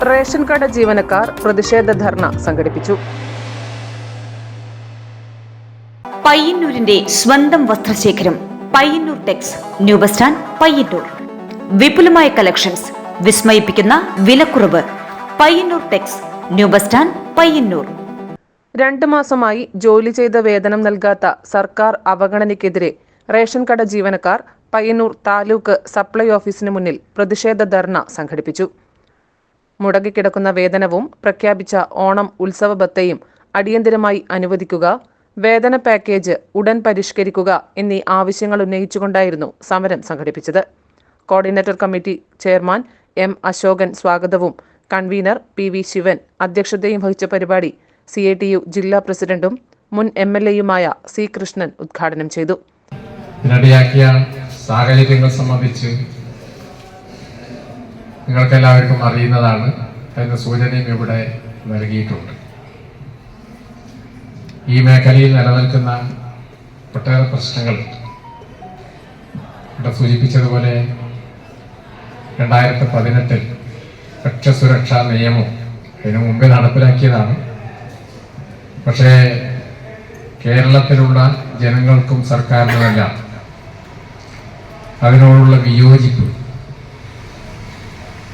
Ration കട ജീവനക്കാർ പ്രതിഷേധ ധർണ സംഘടിപ്പിച്ചു. പയ്യന്നൂരിന്റെ സ്വന്തം വസ്ത്രശേഖരം Payyanur Tex, new bus stand, Payyanur. വിപുലമായ കളക്ഷൻസ്, വിസ്മയിപ്പിക്കുന്ന വിലക്കുറവ്. Payyanur Tex, new bus stand, Payyannur. 2 മാസമായി ജോലി ചെയ്ത വേതനം നൽകാത്ത സർക്കാർ അവഗണനയ്ക്കെതിരെ റേഷൻ കട ജീവനക്കാർ പയ്യന്നൂർ താലൂക്ക് സപ്ലൈ ഓഫീസിന് മുന്നിൽ പ്രതിഷേധ ധർണ സംഘടിപ്പിച്ചു. മുടങ്ങിക്കിടക്കുന്ന വേതനവും പ്രഖ്യാപിച്ച ഓണം ഉത്സവ ഭത്തയും അടിയന്തരമായി അനുവദിക്കുക, വേതന പാക്കേജ് ഉടൻ പരിഷ്കരിക്കുക എന്നീ ആവശ്യങ്ങൾ ഉന്നയിച്ചുകൊണ്ടായിരുന്നു സമരം സംഘടിപ്പിച്ചത്. Coordinator committee chairman M Ashokan സ്വാഗതവും കൺവീനർ പി വി ശിവൻ അധ്യക്ഷതയും വഹിച്ച പരിപാടി CITU ജില്ലാ പ്രസിഡന്റും മുൻ MLAയുമായ സി കൃഷ്ണൻ ഉദ്ഘാടനം ചെയ്തു. ഇതിനിടയാക്കിയ സാഹചര്യങ്ങൾ സംബന്ധിച്ച് നിങ്ങൾക്കെല്ലാവർക്കും അറിയുന്നതാണ്. അതിന്റെ സൂചനയും ഇവിടെ നൽകിയിട്ടുണ്ട്. ഈ മേഖലയിൽ നിലനിൽക്കുന്ന ഒട്ടേറെ പ്രശ്നങ്ങൾ ഇവിടെ സൂചിപ്പിച്ചതുപോലെ 2018 ഭക്ഷ്യസുരക്ഷാ നിയമം ഇതിനു മുമ്പേ നടപ്പിലാക്കിയതാണ്. പക്ഷേ കേരളത്തിലുള്ള ജനങ്ങൾക്കും സർക്കാരിനുമെല്ലാം അതിനോടുള്ള വിയോജിപ്പ്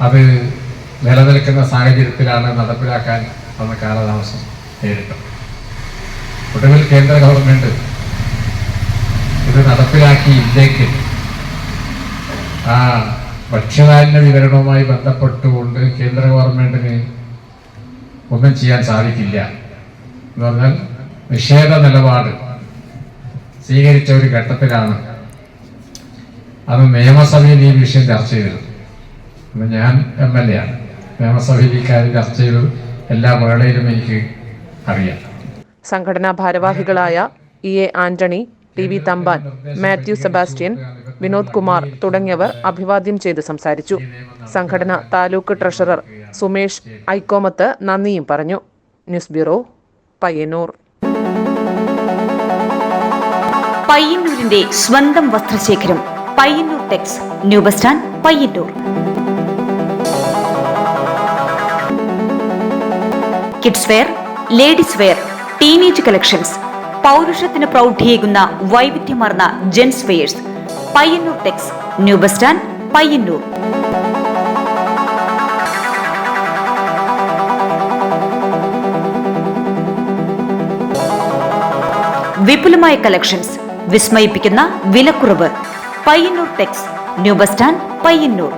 അത് നിലനിൽക്കുന്ന സാഹചര്യത്തിലാണ് നടപ്പിലാക്കാൻ വന്ന കാലതാമസം നേരിട്ടത്. ഒടുവിൽ കേന്ദ്ര ഗവൺമെന്റ് ഇത് നടപ്പിലാക്കിയില്ലെങ്കിൽ ആ ഭക്ഷ്യധാന്യ വിതരണവുമായി ബന്ധപ്പെട്ടുകൊണ്ട് കേന്ദ്ര ഗവൺമെന്റിന് ഒന്നും ചെയ്യാൻ സാധിക്കില്ല എന്ന് പറഞ്ഞാൽ നിഷേധ നിലപാട് സ്വീകരിച്ച ഒരു ഘട്ടത്തിലാണ് അത് നിയമസഭയിൽ ഈ വിഷയം ചർച്ച ചെയ്തത്. ഞാൻ MLA ആണ്. നിയമസഭയിൽ ഇക്കാര്യം ചർച്ച ചെയ്തത് എല്ലാ വേളയിലും എനിക്ക് അറിയാം. സംഘടനാ ഭാരവാഹികളായ EA Antony, TV Thampan, Mathew Sebastian, Vinod Kumar തുടങ്ങിയവർ അഭിവാദ്യം ചെയ്ത് സംസാരിച്ചു. സംഘടന താലൂക്ക് ട്രഷറർ സുമേഷ് ഐക്കോമത്ത് നന്ദിയും പറഞ്ഞു. News bureau, Payyanur. പയ്യന്നൂരിന്റെ സ്വന്തം വസ്ത്രശേഖരം Payyanur Tex, new bus stand, Payyanur. Kids wear, ladies wear, teenage collections, പൗരുഷത്തിന് പ്രൗഢിയേകുന്ന വൈവിധ്യമാർന്ന gents wears. Payyanur Tex, new bus stand, Payyanur. വിപുലമായ കളക്ഷൻസ്, വിസ്മയിപ്പിക്കുന്ന വിലക്കുറവ്. Payyanur Tex, new bus stand, Payyanur.